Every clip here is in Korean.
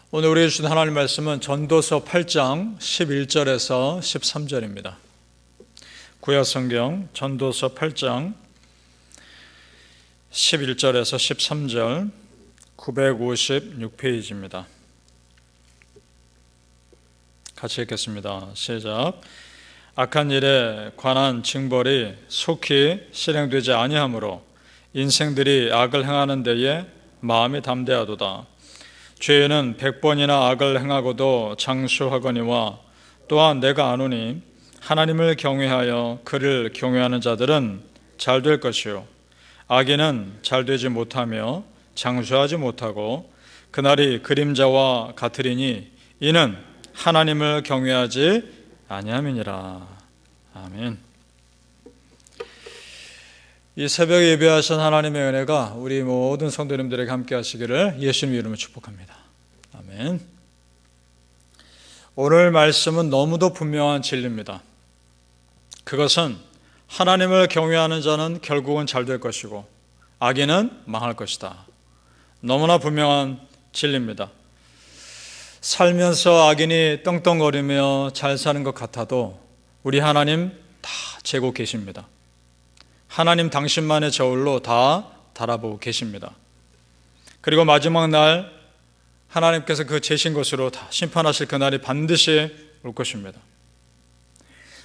오늘 우리에게 주신 하나님 말씀은 전도서 8장 11절에서 13절입니다. 구약성경 전도서 8장 11절에서 13절 956페이지입니다. 같이 읽겠습니다. 시작. 악한 일에 관한 징벌이 속히 실행되지 아니하므로 인생들이 악을 행하는 데에 마음이 담대하도다. 죄인은 100번이나 악을 행하고도 장수하거니와 또한 내가 아노니 하나님을 경외하여 그를 경외하는 자들은 잘 될 것이요 악인은 잘 되지 못하며 장수하지 못하고 그날이 그림자와 같으리니 이는 하나님을 경외하지 아니함이니라. 아멘. 이 새벽에 예배하신 하나님의 은혜가 우리 모든 성도님들에게 함께 하시기를 예수님 이름으로 축복합니다. 아멘. 오늘 말씀은 너무도 분명한 진리입니다. 그것은 하나님을 경외하는 자는 결국은 잘 될 것이고 악인은 망할 것이다. 너무나 분명한 진리입니다. 살면서 악인이 떵떵거리며 잘 사는 것 같아도 우리 하나님 다 재고 계십니다. 하나님 당신만의 저울로 다 달아보고 계십니다. 그리고 마지막 날 하나님께서 그 재신 것으로 다 심판하실 그날이 반드시 올 것입니다.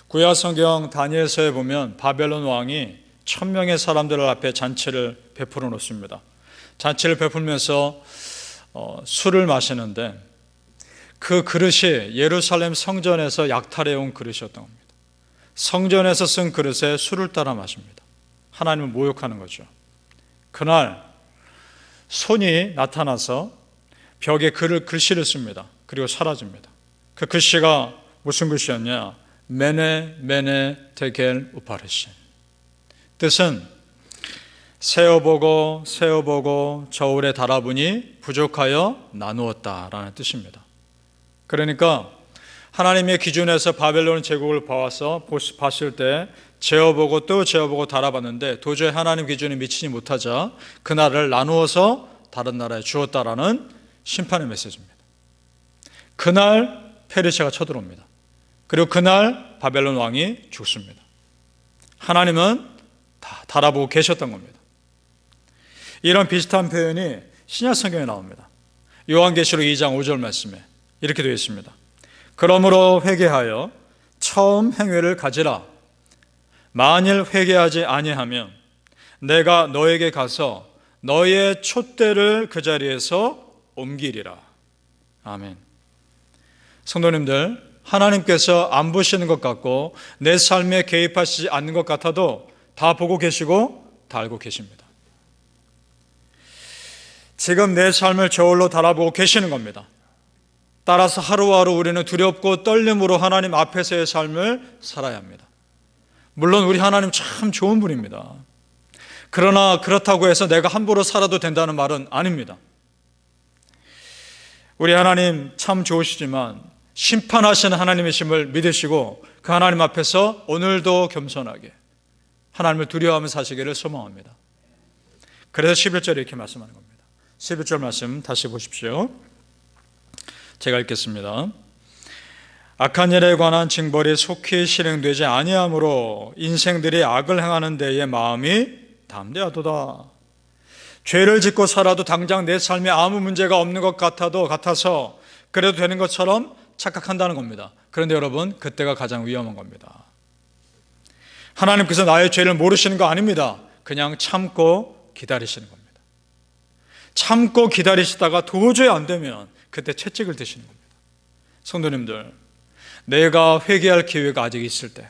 구약 성경 다니엘서에 보면 바벨론 왕이 1000명의 사람들 앞에 잔치를 베풀어 놓습니다. 잔치를 베풀면서 술을 마시는데 그 그릇이 예루살렘 성전에서 약탈해 온 그릇이었던 겁니다. 성전에서 쓴 그릇에 술을 따라 마십니다. 하나님을 모욕하는 거죠. 그날 손이 나타나서 벽에 글씨를 씁니다. 그리고 사라집니다. 그 글씨가 무슨 글씨였냐? 메네 메네 테겔 우파르신. 뜻은 세어보고 세어보고 저울에 달아보니 부족하여 나누었다라는 뜻입니다. 그러니까 하나님의 기준에서 바벨론 제국을 봤을 때 재어보고 또 재어보고 달아봤는데 도저히 하나님 기준에 미치지 못하자 그 나라를 나누어서 다른 나라에 주었다라는 심판의 메시지입니다. 그날 페르시아가 쳐들어옵니다. 그리고 그날 바벨론 왕이 죽습니다. 하나님은 다 달아보고 계셨던 겁니다. 이런 비슷한 표현이 신약 성경에 나옵니다. 요한계시록 2장 5절 말씀에 이렇게 되어 있습니다. 그러므로 회개하여 처음 행위를 가지라. 만일 회개하지 아니하면 내가 너에게 가서 너의 촛대를 그 자리에서 옮기리라. 아멘. 성도님들, 하나님께서 안 보시는 것 같고 내 삶에 개입하시지 않는 것 같아도 다 보고 계시고 다 알고 계십니다. 지금 내 삶을 저울로 달아보고 계시는 겁니다. 따라서 하루하루 우리는 두렵고 떨림으로 하나님 앞에서의 삶을 살아야 합니다. 물론 우리 하나님 참 좋은 분입니다. 그러나 그렇다고 해서 내가 함부로 살아도 된다는 말은 아닙니다. 우리 하나님 참 좋으시지만 심판하시는 하나님이심을 믿으시고 그 하나님 앞에서 오늘도 겸손하게 하나님을 두려워하며 사시기를 소망합니다. 그래서 11절에 이렇게 말씀하는 겁니다. 11절 말씀 다시 보십시오. 제가 읽겠습니다. 악한 일에 관한 징벌이 속히 실행되지 아니하므로 인생들이 악을 행하는 데에 마음이 담대하도다. 죄를 짓고 살아도 당장 내 삶에 아무 문제가 없는 것 같아서 그래도 되는 것처럼 착각한다는 겁니다. 그런데 여러분, 그때가 가장 위험한 겁니다. 하나님께서 나의 죄를 모르시는 거 아닙니다. 그냥 참고 기다리시는 겁니다. 참고 기다리시다가 도저히 안 되면 그때 채찍을 드시는 겁니다. 성도님들, 내가 회개할 기회가 아직 있을 때,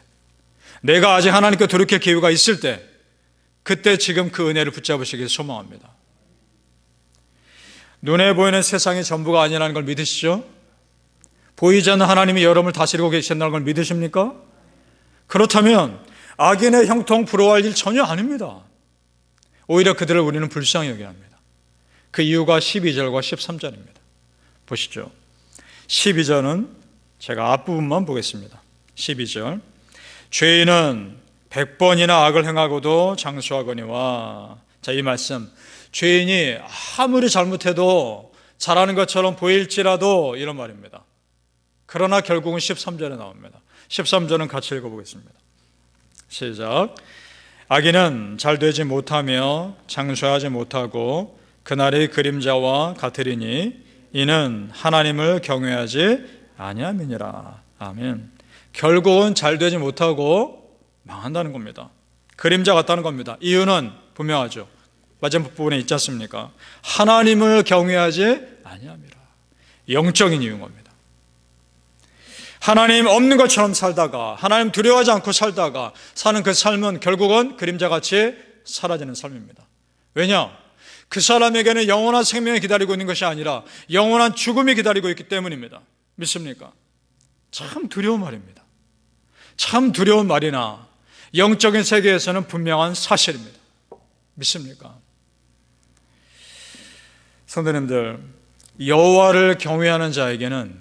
내가 아직 하나님께 돌이킬 기회가 있을 때, 그때 지금 그 은혜를 붙잡으시길 소망합니다. 눈에 보이는 세상이 전부가 아니라는 걸 믿으시죠? 보이지 않는 하나님이 여러분을 다스리고 계신다는 걸 믿으십니까? 그렇다면 악인의 형통 부러워할 일 전혀 아닙니다. 오히려 그들을 우리는 불쌍히 여겨야 합니다. 그 이유가 12절과 13절입니다. 보시죠. 12절은 제가 앞부분만 보겠습니다. 12절. 죄인은 100번이나 악을 행하고도 장수하거니와. 자, 이 말씀. 죄인이 아무리 잘못해도 잘하는 것처럼 보일지라도 이런 말입니다. 그러나 결국은 13절에 나옵니다. 13절은 같이 읽어보겠습니다. 시작. 악인은 잘 되지 못하며 장수하지 못하고 그날의 그림자와 같으리니 이는 하나님을 경외하지 아니함이니라. 아멘. 결국은 잘 되지 못하고 망한다는 겁니다. 그림자 같다는 겁니다. 이유는 분명하죠. 마지막 부분에 있지 않습니까? 하나님을 경외하지 아니함이라. 영적인 이유인 겁니다. 하나님 없는 것처럼 살다가, 하나님 두려워하지 않고 살다가 사는 그 삶은 결국은 그림자같이 사라지는 삶입니다. 왜냐? 그 사람에게는 영원한 생명이 기다리고 있는 것이 아니라 영원한 죽음이 기다리고 있기 때문입니다. 믿습니까? 참 두려운 말입니다. 참 두려운 말이나 영적인 세계에서는 분명한 사실입니다. 믿습니까? 성도님들, 여호와를 경외하는 자에게는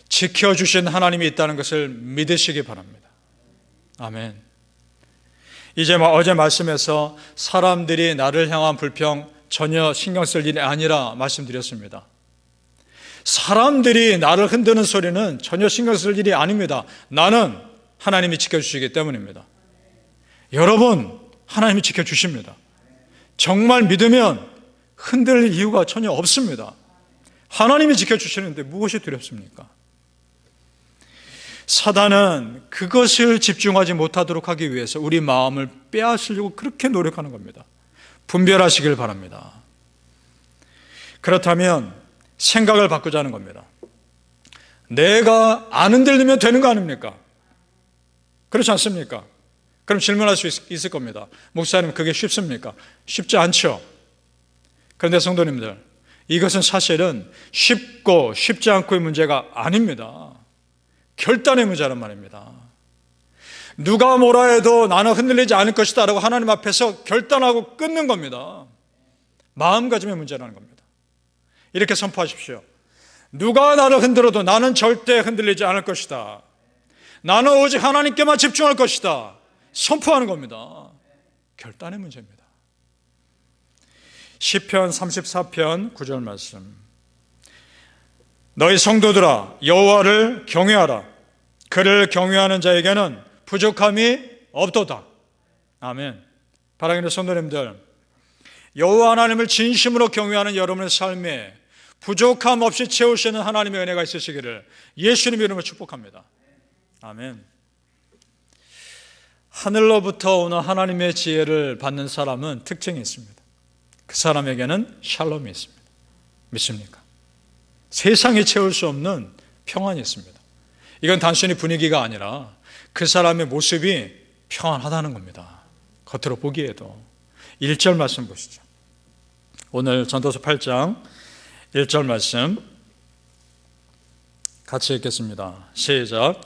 지켜주신 하나님이 있다는 것을 믿으시기 바랍니다. 아멘. 이제 어제 말씀에서 사람들이 나를 향한 불평 전혀 신경 쓸 일이 아니라 말씀드렸습니다. 사람들이 나를 흔드는 소리는 전혀 신경 쓸 일이 아닙니다. 나는 하나님이 지켜주시기 때문입니다. 여러분, 하나님이 지켜주십니다. 정말 믿으면 흔들릴 이유가 전혀 없습니다. 하나님이 지켜주시는데 무엇이 두렵습니까? 사단은 그것을 집중하지 못하도록 하기 위해서 우리 마음을 빼앗으려고 그렇게 노력하는 겁니다. 분별하시길 바랍니다. 그렇다면 생각을 바꾸자는 겁니다. 내가 안 흔들리면 되는 거 아닙니까? 그렇지 않습니까? 그럼 질문할 수 있을 겁니다. 목사님, 그게 쉽습니까? 쉽지 않죠. 그런데 성도님들, 이것은 사실은 쉽고 쉽지 않고의 문제가 아닙니다. 결단의 문제란 말입니다. 누가 뭐라 해도 나는 흔들리지 않을 것이다 라고 하나님 앞에서 결단하고 끊는 겁니다. 마음가짐의 문제라는 겁니다. 이렇게 선포하십시오. 누가 나를 흔들어도 나는 절대 흔들리지 않을 것이다. 나는 오직 하나님께만 집중할 것이다. 선포하는 겁니다. 결단의 문제입니다. 시편 34편 9절 말씀. 너희 성도들아, 여호와를 경외하라. 그를 경외하는 자에게는 부족함이 없도다. 아멘. 사랑하는 성도님들, 여호와 하나님을 진심으로 경외하는 여러분의 삶에 부족함 없이 채우시는 하나님의 은혜가 있으시기를 예수님 이름으로 축복합니다. 아멘. 하늘로부터 오는 하나님의 지혜를 받는 사람은 특징이 있습니다. 그 사람에게는 샬롬이 있습니다. 믿습니까? 세상이 채울 수 없는 평안이 있습니다. 이건 단순히 분위기가 아니라 그 사람의 모습이 평안하다는 겁니다. 겉으로 보기에도. 1절 말씀 보시죠. 오늘 전도서 8장 1절 말씀 같이 읽겠습니다. 시작.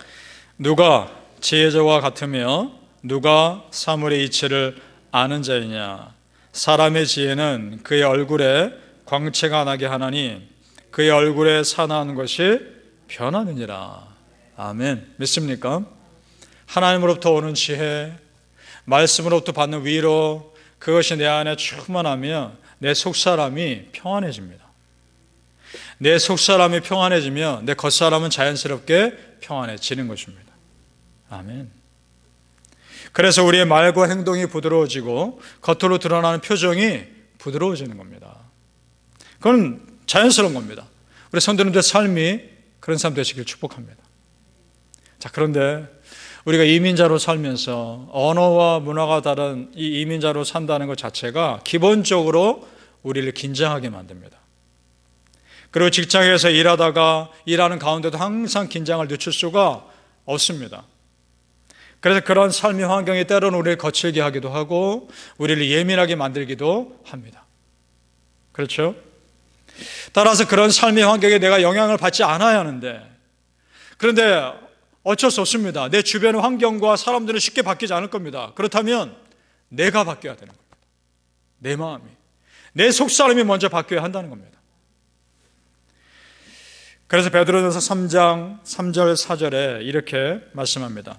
누가 지혜자와 같으며 누가 사물의 이치를 아는 자이냐. 사람의 지혜는 그의 얼굴에 광채가 나게 하나니 그의 얼굴에 사나운 것이 변하느니라. 아멘. 믿습니까? 하나님으로부터 오는 지혜, 말씀으로부터 받는 위로, 그것이 내 안에 충만하며 내 속사람이 평안해집니다. 내 속사람이 평안해지면 내 겉사람은 자연스럽게 평안해지는 것입니다. 아멘. 그래서 우리의 말과 행동이 부드러워지고 겉으로 드러나는 표정이 부드러워지는 겁니다. 그건 자연스러운 겁니다. 우리 성도님들의 삶이 그런 삶 되시길 축복합니다. 자, 그런데 우리가 이민자로 살면서 언어와 문화가 다른 이 이민자로 산다는 것 자체가 기본적으로 우리를 긴장하게 만듭니다. 그리고 직장에서 일하다가 일하는 가운데도 항상 긴장을 늦출 수가 없습니다. 그래서 그런 삶의 환경이 때로는 우리를 거칠게 하기도 하고 우리를 예민하게 만들기도 합니다. 그렇죠? 따라서 그런 삶의 환경에 내가 영향을 받지 않아야 하는데, 그런데 어쩔 수 없습니다. 내 주변의 환경과 사람들은 쉽게 바뀌지 않을 겁니다. 그렇다면 내가 바뀌어야 되는 겁니다. 내 마음이, 내 속사람이 먼저 바뀌어야 한다는 겁니다. 그래서 베드로전서 3장 3절 4절에 이렇게 말씀합니다.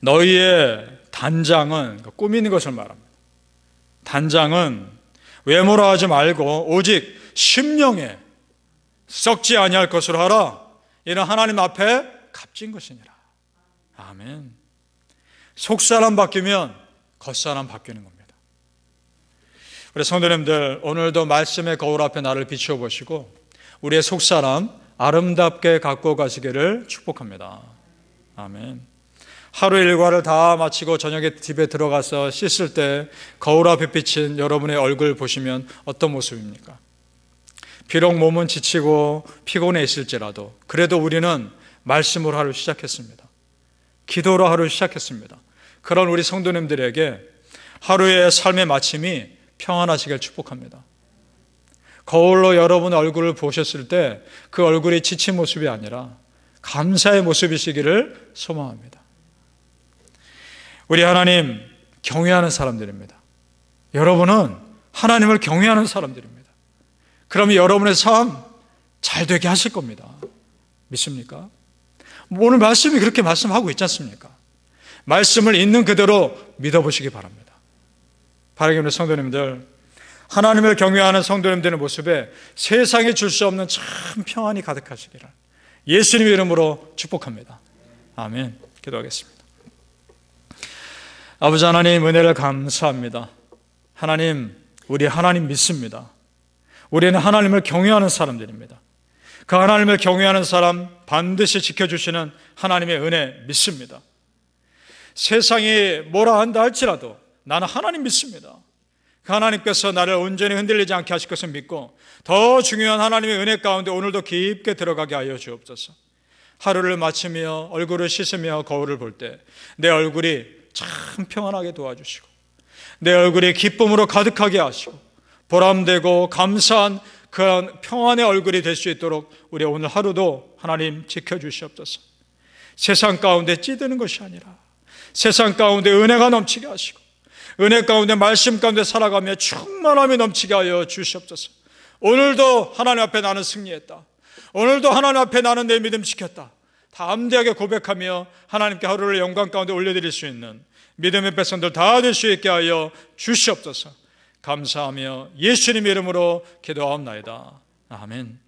너희의 단장은, 꾸미는 것을 말합니다. 단장은 외모로 하지 말고 오직 심령에 썩지 아니할 것으로 하라. 이는 하나님 앞에 값진 것이니라. 아멘. 속사람 바뀌면 겉사람 바뀌는 겁니다. 우리 성도님들, 오늘도 말씀의 거울 앞에 나를 비추어 보시고 우리의 속사람 아름답게 갖고 가시기를 축복합니다. 아멘. 하루 일과를 다 마치고 저녁에 집에 들어가서 씻을 때 거울 앞에 비친 여러분의 얼굴 보시면 어떤 모습입니까? 비록 몸은 지치고 피곤해 있을지라도 그래도 우리는 말씀으로 하루 시작했습니다. 기도로 하루 시작했습니다. 그런 우리 성도님들에게 하루의 삶의 마침이 평안하시길 축복합니다. 거울로 여러분의 얼굴을 보셨을 때 그 얼굴이 지친 모습이 아니라 감사의 모습이시기를 소망합니다. 우리 하나님 경외하는 사람들입니다. 여러분은 하나님을 경외하는 사람들입니다. 그러면 여러분의 삶 잘 되게 하실 겁니다. 믿습니까? 오늘 말씀이 그렇게 말씀하고 있지 않습니까? 말씀을 있는 그대로 믿어보시기 바랍니다. 바라기는 성도님들, 하나님을 경외하는 성도님들의 모습에 세상에 줄 수 없는 참 평안이 가득하시기를 예수님의 이름으로 축복합니다. 아멘. 기도하겠습니다. 아버지 하나님, 은혜를 감사합니다. 하나님, 우리 하나님 믿습니다. 우리는 하나님을 경외하는 사람들입니다. 그 하나님을 경외하는 사람 반드시 지켜주시는 하나님의 은혜 믿습니다. 세상이 뭐라 한다 할지라도 나는 하나님 믿습니다. 그 하나님께서 나를 온전히 흔들리지 않게 하실 것을 믿고 더 중요한 하나님의 은혜 가운데 오늘도 깊게 들어가게 하여 주옵소서. 하루를 마치며 얼굴을 씻으며 거울을 볼 때 내 얼굴이 참 평안하게 도와주시고 내 얼굴이 기쁨으로 가득하게 하시고 보람되고 감사한 그런 평안의 얼굴이 될 수 있도록 우리 오늘 하루도 하나님 지켜주시옵소서. 세상 가운데 찌드는 것이 아니라 세상 가운데 은혜가 넘치게 하시고 은혜 가운데 말씀 가운데 살아가며 충만함이 넘치게 하여 주시옵소서. 오늘도 하나님 앞에 나는 승리했다. 오늘도 하나님 앞에 나는 내 믿음 지켰다. 담대하게 고백하며 하나님께 하루를 영광 가운데 올려드릴 수 있는 믿음의 백성들 다 될 수 있게 하여 주시옵소서. 감사하며 예수님의 이름으로 기도하옵나이다. 아멘.